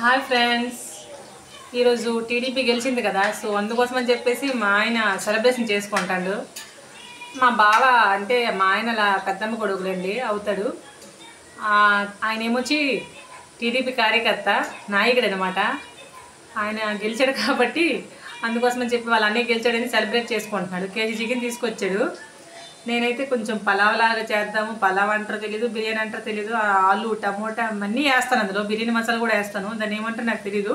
Hi friends, ఈరోజు TDP గెలిచింది కదా. సో అందుకోసమని చెప్పేసి మా ఆయన సెలబ్రేషన్ చేసుకుంటాడు. మా బావ అంటే మా ఆయన పెద్దమ్మ కొడుకులండి అవుతాడు. ఆయన ఏమొచ్చి టీడీపీ కార్యకర్త, నాయకుడు అనమాట. ఆయన గెలిచాడు కాబట్టి అందుకోసమని చెప్పి వాళ్ళ అన్నయ్య గెలిచాడని సెలబ్రేట్ చేసుకుంటున్నాడు. కేజీ చికెన్ తీసుకొచ్చాడు. నేనైతే కొంచెం పలావ్ లాగా చేద్దాము, పలావ్ అంటారో తెలీదు, బిర్యానీ అంటారో తెలీదు, ఆలు టమోటా అన్నీ వేస్తాను, అందులో బిర్యానీ మసాలా కూడా వేస్తాను. దాన్ని ఏమంటారో నాకు తెలీదు.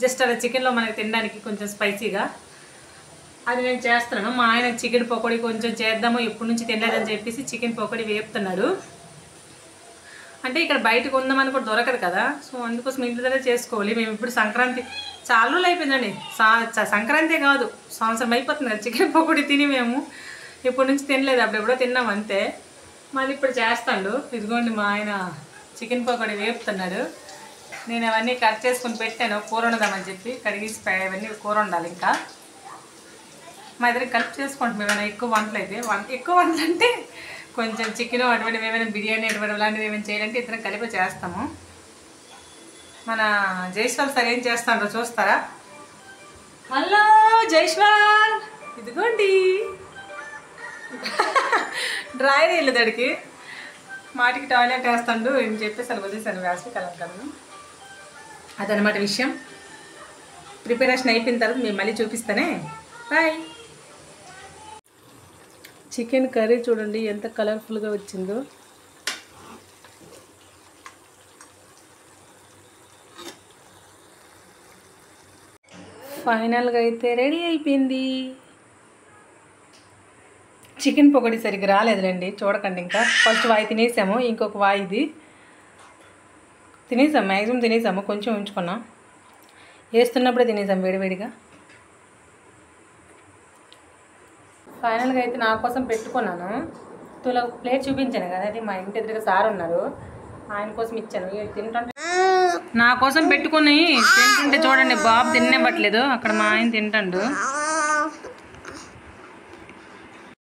జస్ట్ అలా చికెన్లో మనకి తినడానికి కొంచెం స్పైసీగా అది నేను చేస్తున్నాను. మా ఆయన చికెన్ పకోడీ కొంచెం చేద్దాము, ఎప్పటి నుంచి తినలేదని చెప్పేసి చికెన్ పకోడీ వేపుతున్నాడు. అంటే ఇక్కడ బయటకు ఉందామని కూడా దొరకదు కదా. సో అందుకోసం ఇంటి దగ్గర చేసుకోవాలి. మేము ఇప్పుడు సంక్రాంతి చాలా రోజులు అయిపోయిందండి. సంక్రాంతి కాదు, సంవత్సరం అయిపోతుంది కదా చికెన్ పకోడీ తిని. మేము ఇప్పటి నుంచి తినలేదు, అప్పుడెప్పుడో తిన్నాం అంతే. మళ్ళీ ఇప్పుడు చేస్తాడు. ఇదిగోండి మా ఆయన చికెన్ పకోడీ వేపుతున్నాడు. నేను అవన్నీ కట్ చేసుకుని పెట్టాను కూర వండుదామని చెప్పి. కడిగేసి అవన్నీ కూర వండాలి. ఇంకా మా ఇద్దరికి కలిపి చేసుకుంటాం. ఏమైనా ఎక్కువ వంటలు అయితే ఎక్కువ వంటలు అంటే కొంచెం చికెన్ అటువంటి ఏమైనా బిర్యానీ అటువంటి అలాంటివి ఏమైనా చేయాలంటే ఇద్దరం కలిపి చేస్తాము. మన జైస్వాల్ సార్ ఏం చేస్తాడో చూస్తారా? హలో జైస్వాల్, ఇదిగోండి డ్రాయర్ వెళ్ళేదాడికి మాటికి టాయిలెట్ వేస్తాడు ఏం చెప్పేసి అలా వదిలేసాను వేసి కలంకాను. అదనమాట విషయం. ప్రిపరేషన్ అయిపోయిన తర్వాత మేము మళ్ళీ చూపిస్తానే. బాయ్. చికెన్ కర్రీ చూడండి ఎంత కలర్ఫుల్గా వచ్చిందో. ఫైనల్గా అయితే రెడీ అయిపోయింది. చికెన్ పకోడీ సరిగ్గా రాలేదులేండి, చూడకండి. ఇంకా ఫస్ట్ వాయి తినేసాము, ఇంకొక వాయి ఇది తినేసాము. మ్యాక్సిమం తినేసాము, కొంచెం ఉంచుకున్నాం. వేస్తున్నప్పుడే తినేసాము వేడివేడిగా. ఫైనల్గా అయితే నా కోసం పెట్టుకున్నాను. తుల ప్లేట్ చూపించాను కదా, అది మా ఇంటి ఎదురుగా సార్ ఉన్నారు, ఆయన కోసం ఇచ్చాను. తింటుంటే నా కోసం పెట్టుకుని తింటుంటే చూడండి, బాబు తినేవ్వట్లేదు. అక్కడ మా ఆయన తింటాడు.